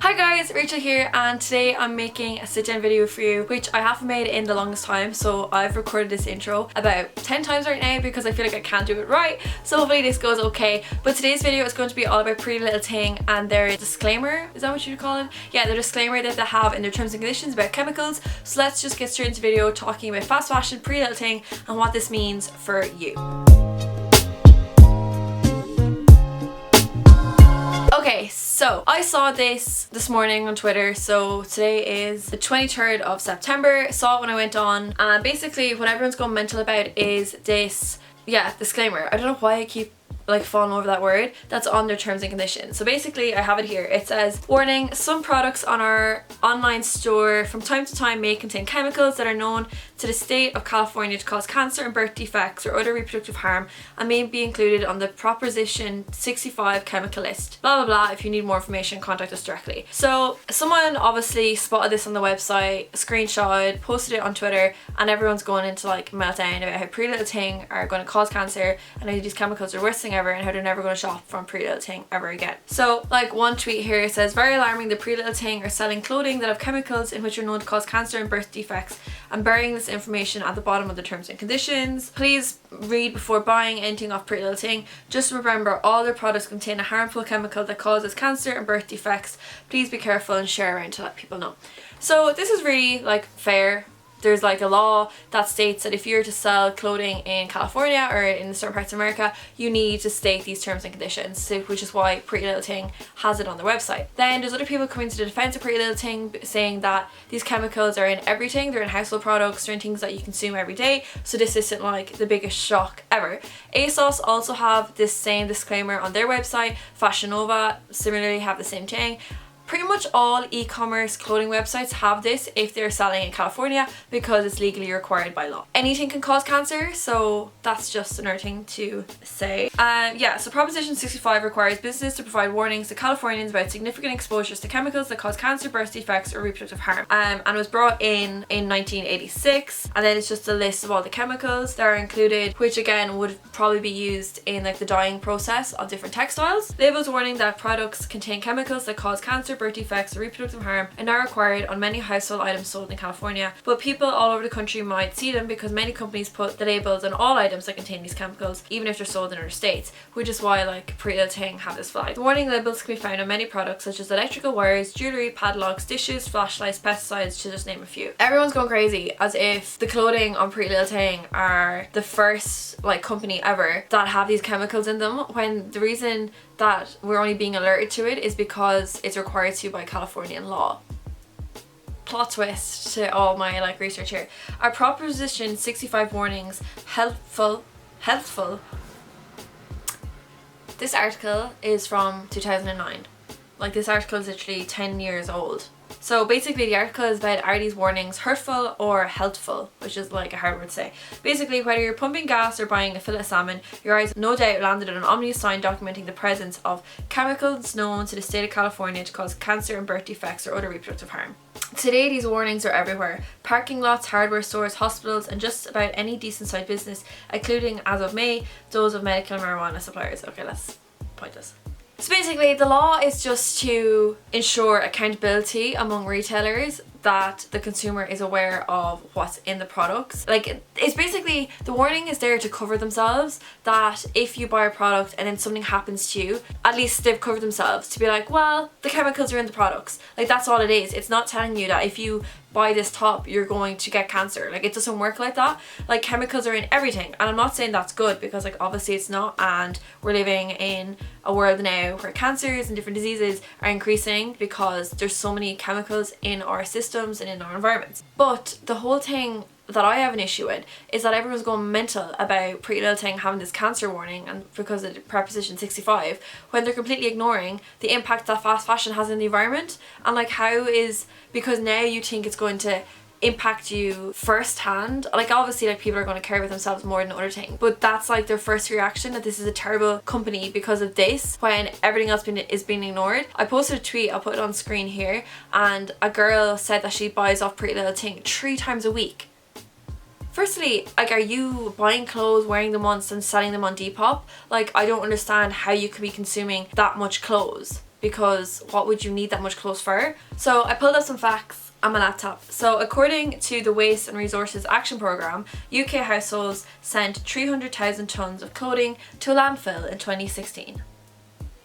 Hi guys, Rachel here, and today I'm making a sit down video for you which I haven't made in the longest time. So I've recorded this intro about 10 times right now because I feel like I can't do it right, so hopefully this goes okay. But today's video is going to be all about Pretty Little Thing and their disclaimer, is that what you'd call it? Yeah, their disclaimer that they have in their terms and conditions about chemicals. So let's just get straight into the video talking about fast fashion, Pretty Little Thing, and what this means for you. Okay, so I saw this morning on Twitter. So today is the 23rd of September. Saw it when I went on, and basically what everyone's going mental about is this, disclaimer. I don't know why I keep falling over that word. That's on their terms and conditions. So basically I have it here. It says, warning, some products on our online store from time to time may contain chemicals that are known to the state of California to cause cancer and birth defects or other reproductive harm and may be included on the Proposition 65 chemical list. Blah blah blah. If you need more information, contact us directly. So someone obviously spotted this on the website, screenshot, posted it on Twitter, and everyone's going into meltdown about how Pretty Little Thing are going to cause cancer and how these chemicals are worst thing ever and how they're never going to shop from Pretty Little Thing ever again. So one tweet here says, very alarming, the Pretty Little Thing are selling clothing that have chemicals in which are known to cause cancer and birth defects and burying this information at the bottom of the terms and conditions. Please read before buying anything off Pretty Little Thing. Just remember, all their products contain a harmful chemical that causes cancer and birth defects. Please be careful and share around to let people know. So this is really fair. There's a law that states that if you're to sell clothing in California or in certain parts of America, you need to state these terms and conditions, so, which is why Pretty Little Thing has it on their website. Then there's other people coming to the defense of Pretty Little Thing saying that these chemicals are in everything. They're in household products, they're in things that you consume every day, so this isn't the biggest shock ever. ASOS also have this same disclaimer on their website. Fashion Nova similarly have the same thing. Pretty much all e-commerce clothing websites have this if they're selling in California because it's legally required by law. Anything can cause cancer, so that's just another thing to say. So Proposition 65 requires businesses to provide warnings to Californians about significant exposures to chemicals that cause cancer, birth defects, or reproductive harm. And it was brought in 1986, and then it's just a list of all the chemicals that are included, which again would probably be used in the dyeing process of different textiles. Labels warning that products contain chemicals that cause cancer, birth defects, or reproductive harm are now required on many household items sold in California, but people all over the country might see them because many companies put the labels on all items that contain these chemicals, even if they're sold in other states, which is why Pretty Little Thing have this flag. The warning labels can be found on many products such as electrical wires, jewellery, padlocks, dishes, flashlights, pesticides, to just name a few. Everyone's going crazy as if the clothing on Pretty Little Thing are the first company ever that have these chemicals in them, when the reason that we're only being alerted to it is because it's required to by Californian law. Plot twist to all my research here. Are Proposition 65 warnings helpful? This article is from 2009. This article is literally 10 years old. So basically the article is about, are these warnings hurtful or healthful, which is a hard word to say. Basically, whether you're pumping gas or buying a fillet of salmon, your eyes no doubt landed on an ominous sign documenting the presence of chemicals known to the state of California to cause cancer and birth defects or other reproductive harm. Today these warnings are everywhere. Parking lots, hardware stores, hospitals, and just about any decent sized business, including, as of May, those of medical marijuana suppliers. Okay, that's pointless. So basically the law is just to ensure accountability among retailers, that the consumer is aware of what's in the products. It's basically, the warning is there to cover themselves, that if you buy a product and then something happens to you, at least they've covered themselves to be well, the chemicals are in the products. That's all it is. It's not telling you that if you buy this top you're going to get cancer. It doesn't work like that. Chemicals are in everything, and I'm not saying that's good because obviously it's not, and we're living in a world now where cancers and different diseases are increasing because there's so many chemicals in our systems and in our environments. But the whole thing that I have an issue with is that everyone's going mental about Pretty Little Thing having this cancer warning and because of Proposition 65, when they're completely ignoring the impact that fast fashion has in the environment. And how is, because now you think it's going to impact you firsthand, obviously people are going to care about themselves more than other things, but that's their first reaction, that this is a terrible company because of this, when everything else is being ignored. I posted a tweet, I'll put it on screen here, and a girl said that she buys off Pretty Little Thing 3 times a week. Firstly, are you buying clothes, wearing them once and selling them on Depop? I don't understand how you could be consuming that much clothes, because what would you need that much clothes for? So I pulled up some facts on my laptop. So according to the Waste and Resources Action Programme, UK households sent 300,000 tonnes of clothing to a landfill in 2016.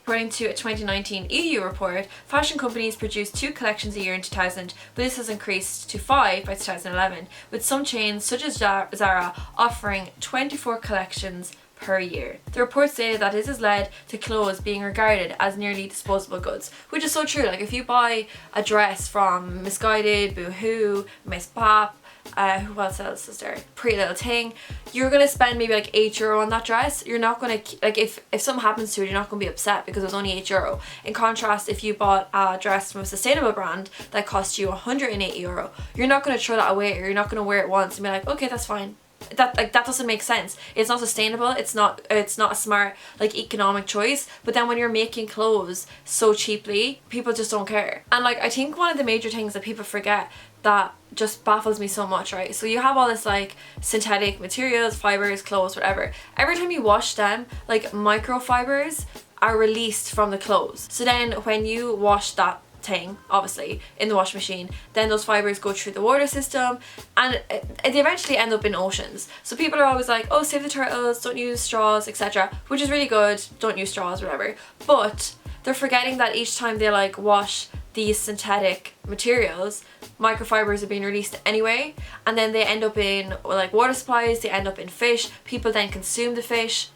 According to a 2019 EU report, fashion companies produced 2 collections a year in 2000, but this has increased to 5 by 2011, with some chains such as Zara offering 24 collections per year. The report stated that this has led to clothes being regarded as nearly disposable goods, which is so true. Like if you buy a dress from Misguided, Boohoo, Miss Pop, who else is there? Pretty Little Thing, you're gonna spend maybe like €8 on that dress. You're not gonna, like if something happens to it, you're not gonna be upset because it was only €8. In contrast, if you bought a dress from a sustainable brand that cost you €180, you're not gonna throw that away, or you're not gonna wear it once and be like, okay, that's fine. That doesn't make sense. It's not sustainable. It's not a smart like economic choice. But then when you're making clothes so cheaply, people just don't care. And like I think one of the major things that people forget that just baffles me so much, right? So you have all this like synthetic materials, fibers, clothes, whatever. Every time you wash them, like microfibers are released from the clothes. So then when you wash that thing, obviously, in the washing machine, then those fibers go through the water system and they eventually end up in oceans. So people are always like, oh, save the turtles, don't use straws, etc., which is really good, don't use straws, whatever. But they're forgetting that each time they like wash these synthetic materials, microfibers are being released anyway, and then they end up in like water supplies, they end up in fish, people then consume the fish.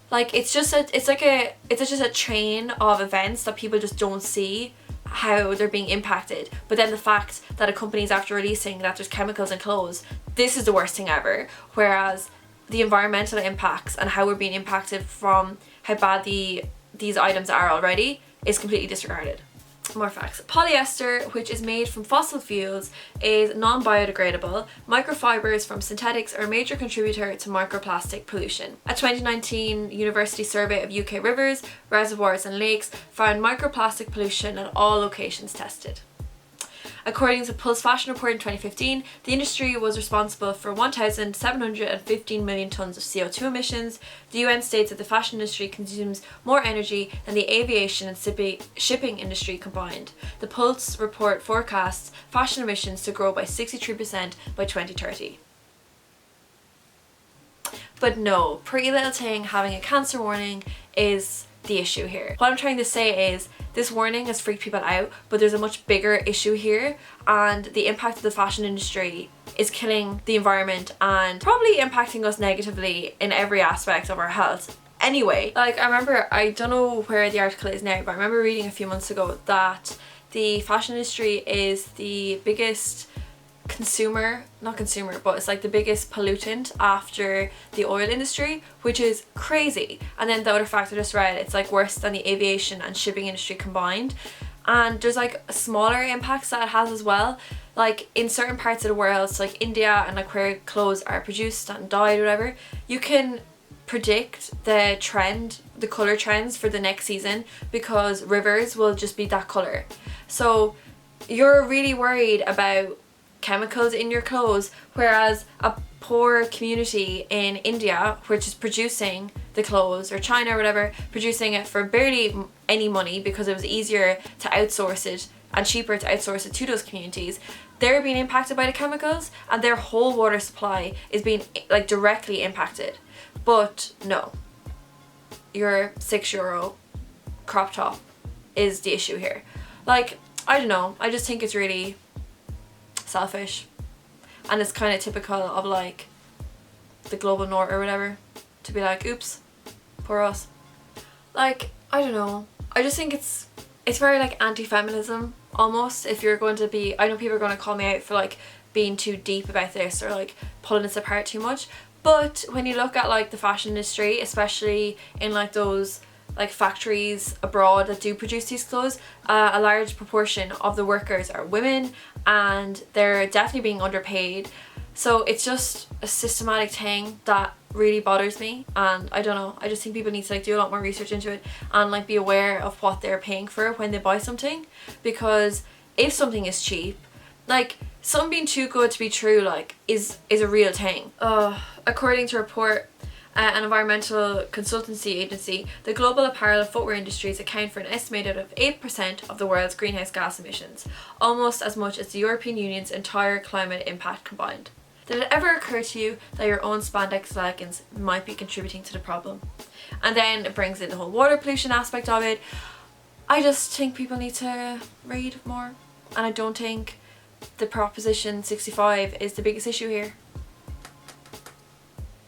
Like it's just a chain of events that people just don't see how they're being impacted. But then the fact that a company's after releasing that there's chemicals in clothes, this is the worst thing ever. Whereas the environmental impacts and how we're being impacted from how bad these items are already is completely disregarded. More facts. Polyester, which is made from fossil fuels, is non-biodegradable. Microfibers from synthetics are a major contributor to microplastic pollution. A 2019 university survey of UK rivers, reservoirs and lakes found microplastic pollution at all locations tested. According to Pulse Fashion Report in 2015, the industry was responsible for 1,715 million tonnes of CO2 emissions. The UN states that the fashion industry consumes more energy than the aviation and shipping industry combined. The Pulse report forecasts fashion emissions to grow by 63% by 2030. But no, Pretty Little Thing having a cancer warning is the issue here. What I'm trying to say is this warning has freaked people out, but there's a much bigger issue here, and the impact of the fashion industry is killing the environment and probably impacting us negatively in every aspect of our health. Anyway, like I remember, I don't know where the article is now, but I remember reading a few months ago that the fashion industry is the biggest but it's like the biggest pollutant after the oil industry, which is crazy. And then the other fact I just read, it's like worse than the aviation and shipping industry combined. And there's like smaller impacts that it has as well, like in certain parts of the world, so like India and like where clothes are produced and dyed or whatever, you can predict the color trends for the next season because rivers will just be that color. So you're really worried about chemicals in your clothes, whereas a poor community in India, which is producing the clothes, or China or whatever, producing it for barely any money because it was easier to outsource it and cheaper to outsource it to those communities, they're being impacted by the chemicals and their whole water supply is being like directly impacted. But no, your €6 crop top is the issue here. Like, I don't know, I just think it's really selfish, and it's kind of typical of like the global north or whatever to be like, oops, poor us. Like, I don't know, I just think it's very like anti-feminism almost. If you're going to be, I know people are going to call me out for like being too deep about this or like pulling this apart too much, but when you look at like the fashion industry, especially in like those like factories abroad that do produce these clothes, a large proportion of the workers are women and they're definitely being underpaid. So it's just a systematic thing that really bothers me, and I don't know, I just think people need to like do a lot more research into it and like be aware of what they're paying for when they buy something, because if something is cheap, like something being too good to be true like is a real thing. According to a report, an environmental consultancy agency, the global apparel and footwear industries account for an estimated of 8% of the world's greenhouse gas emissions, almost as much as the European Union's entire climate impact combined. Did it ever occur to you that your own spandex leggings might be contributing to the problem? And then it brings in the whole water pollution aspect of it. I just think people need to read more, and I don't think the Proposition 65 is the biggest issue here.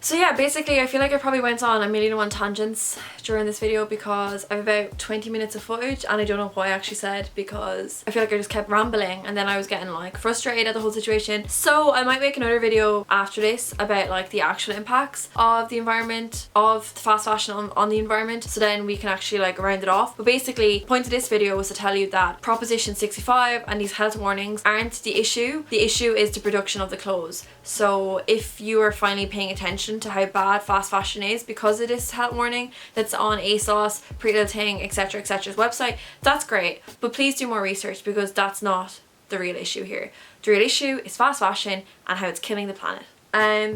So yeah, basically I feel like I probably went on a million and one tangents during this video because I have about 20 minutes of footage and I don't know what I actually said because I feel like I just kept rambling and then I was getting like frustrated at the whole situation. So I might make another video after this about like the actual impacts of the environment, of the fast fashion on the environment, so then we can actually like round it off. But basically the point of this video was to tell you that Proposition 65 and these health warnings aren't the issue. The issue is the production of the clothes. So if you are finally paying attention to how bad fast fashion is because of this health warning that's on ASOS, Pretty Little Thing, etc, etc.'s website, that's great, but please do more research because that's not the real issue here. The real issue is fast fashion and how it's killing the planet.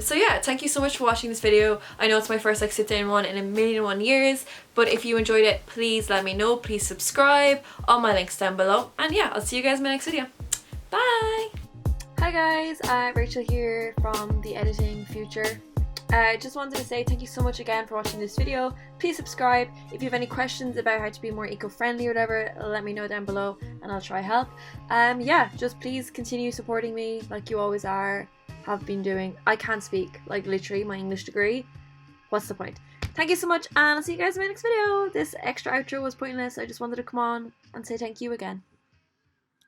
So yeah, thank you so much for watching this video. I know it's my first like sit down one in a million and one years, but if you enjoyed it, please let me know. Please subscribe, all my links down below, and yeah, I'll see you guys in my next video. Bye! Hi guys, Rachel here from the editing future. Just wanted to say thank you so much again for watching this video. Please subscribe. If you have any questions about how to be more eco-friendly or whatever, let me know down below and I'll try help. Yeah, just please continue supporting me like you always have been doing. I can't speak, like literally my English degree. What's the point? Thank you so much and I'll see you guys in my next video. This extra outro was pointless. I just wanted to come on and say thank you again.